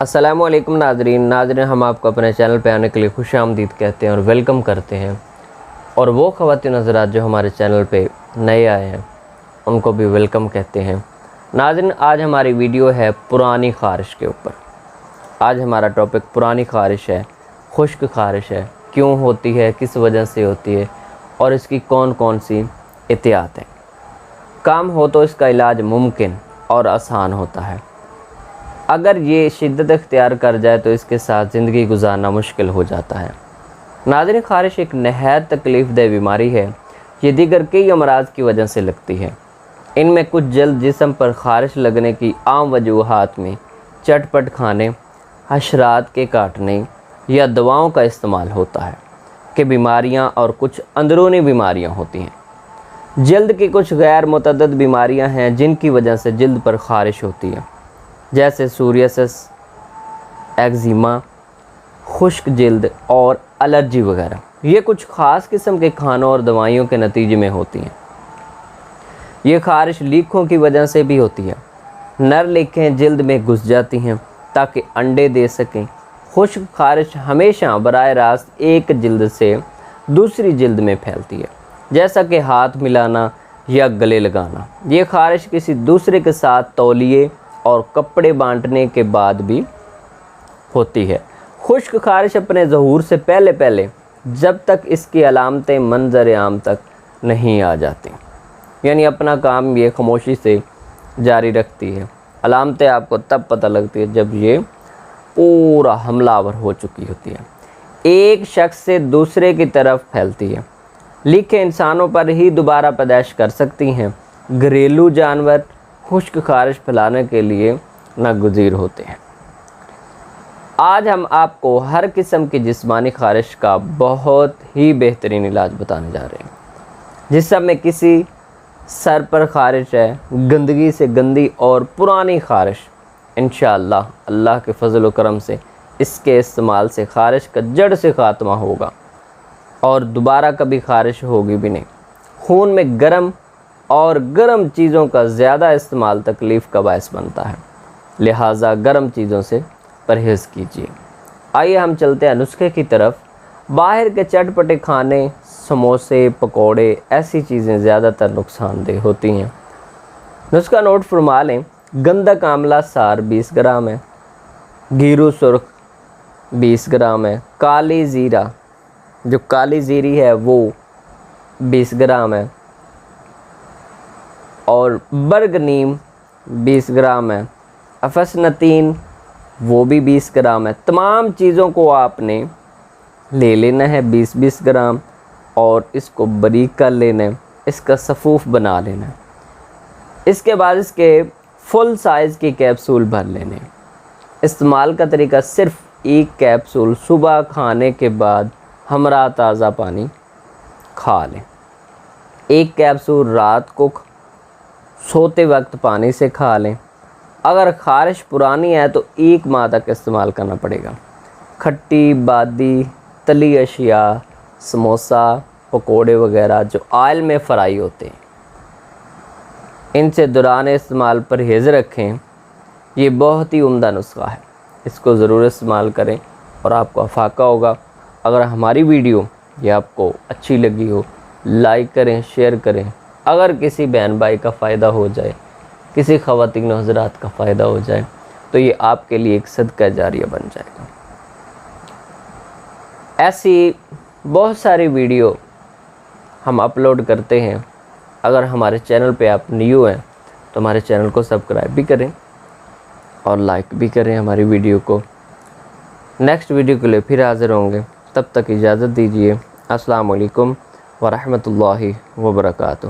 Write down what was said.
السلام علیکم ناظرین، ہم آپ کو اپنے چینل پہ آنے کے لیے خوش آمدید کہتے ہیں اور ویلکم کرتے ہیں، اور وہ خواتین حضرات جو ہمارے چینل پہ نئے آئے ہیں ان کو بھی ویلکم کہتے ہیں۔ ناظرین، آج ہماری ویڈیو ہے پرانی خارش کے اوپر۔ آج ہمارا ٹاپک پرانی خارش ہے، خشک خارش ہے، کیوں ہوتی ہے، کس وجہ سے ہوتی ہے اور اس کی کون کون سی احتیاط ہیں۔ کام ہو تو اس کا علاج ممکن اور آسان ہوتا ہے، اگر یہ شدت اختیار کر جائے تو اس کے ساتھ زندگی گزارنا مشکل ہو جاتا ہے۔ ناظرین، خارش ایک نہایت تکلیف دہ بیماری ہے۔ یہ دیگر کئی امراض کی وجہ سے لگتی ہے۔ ان میں کچھ جلد جسم پر خارش لگنے کی عام وجوہات میں چٹ پٹ کھانے، حشرات کے کاٹنے یا دواؤں کا استعمال ہوتا ہے کہ بیماریاں اور کچھ اندرونی بیماریاں ہوتی ہیں۔ جلد کی کچھ غیر متعدد بیماریاں ہیں جن کی وجہ سے جلد پر خارش ہوتی ہے، جیسے سوریاسس، ایگزیما، خشک جلد اور الرجی وغیرہ۔ یہ کچھ خاص قسم کے کھانوں اور دوائیوں کے نتیجے میں ہوتی ہیں۔ یہ خارش لیکھوں کی وجہ سے بھی ہوتی ہے۔ نر لیکھیں جلد میں گھس جاتی ہیں تاکہ انڈے دے سکیں۔ خشک خارش ہمیشہ براہ راست ایک جلد سے دوسری جلد میں پھیلتی ہے، جیسا کہ ہاتھ ملانا یا گلے لگانا۔ یہ خارش کسی دوسرے کے ساتھ تولیے اور کپڑے بانٹنے کے بعد بھی ہوتی ہے۔ خشک خارش اپنے ظہور سے پہلے جب تک اس کی علامتیں منظر عام تک نہیں آ جاتی، یعنی اپنا کام یہ خاموشی سے جاری رکھتی ہے۔ علامتیں آپ کو تب پتہ لگتی ہے جب یہ پورا حملہ آور ہو چکی ہوتی ہے، ایک شخص سے دوسرے کی طرف پھیلتی ہے۔ لیکھیں انسانوں پر ہی دوبارہ پیدائش کر سکتی ہیں، گھریلو جانور خشک خارش پھیلانے کے لیے ناگزیر ہوتے ہیں۔ آج ہم آپ کو ہر قسم کی جسمانی خارش کا بہت ہی بہترین علاج بتانے جا رہے ہیں۔ جسم میں کسی سر پر خارش ہے، گندگی سے گندی اور پرانی خارش، انشاءاللہ اللہ کے فضل و کرم سے اس کے استعمال سے خارش کا جڑ سے خاتمہ ہوگا اور دوبارہ کبھی خارش ہوگی بھی نہیں۔ خون میں گرم چیزوں کا زیادہ استعمال تکلیف کا باعث بنتا ہے، لہٰذا گرم چیزوں سے پرہیز کیجیے۔ آئیے ہم چلتے ہیں نسخے کی طرف۔ باہر کے چٹ پٹے کھانے، سموسے، پکوڑے، ایسی چیزیں زیادہ تر نقصان دہ ہوتی ہیں۔ نسخہ نوٹ فرما لیں۔ گندک آملہ سار 20 گرام ہے، گیرو سرخ 20 گرام ہے، کالی زیرہ جو کالی زیری ہے وہ 20 گرام ہے، اور برگ نیم 20 گرام ہے، افسنتین وہ بھی 20 گرام ہے۔ تمام چیزوں کو آپ نے لے لینا ہے 20 گرام، اور اس کو باریک کر لینا ہے، اس کا صفوف بنا لینا ہے۔ اس کے بعد اس کے فل سائز کی کیپسول بھر لینے ہیں۔ استعمال کا طریقہ صرف ایک کیپسول صبح کھانے کے بعد ہمراہ تازہ پانی کھا لیں۔ ایک کیپسول رات کو سوتے وقت پانی سے کھا لیں۔ اگر خارش پرانی ہے تو 1 ماہ تک استعمال کرنا پڑے گا۔ کھٹی، بادی، تلی اشیاء، سموسا، پکوڑے وغیرہ جو آئل میں فرائی ہوتے ہیں، ان سے دوران استعمال پرہیز رکھیں۔ یہ بہت ہی عمدہ نسخہ ہے، اس کو ضرور استعمال کریں اور آپ کو افاقہ ہوگا۔ اگر ہماری ویڈیو یہ آپ کو اچھی لگی ہو، لائک کریں، شیئر کریں۔ اگر کسی بہن بھائی کا فائدہ ہو جائے، کسی خواتین حضرات کا فائدہ ہو جائے تو یہ آپ کے لیے ایک صدقہ جاریہ بن جائے گا۔ ایسی بہت ساری ویڈیو ہم اپلوڈ کرتے ہیں۔ اگر ہمارے چینل پہ آپ نیو ہیں تو ہمارے چینل کو سبسکرائب بھی کریں اور لائک بھی کریں ہماری ویڈیو کو۔ نیکسٹ ویڈیو کے لیے پھر حاضر ہوں گے، تب تک اجازت دیجیے۔ السلام علیکم ورحمۃ اللہ وبرکاتہ۔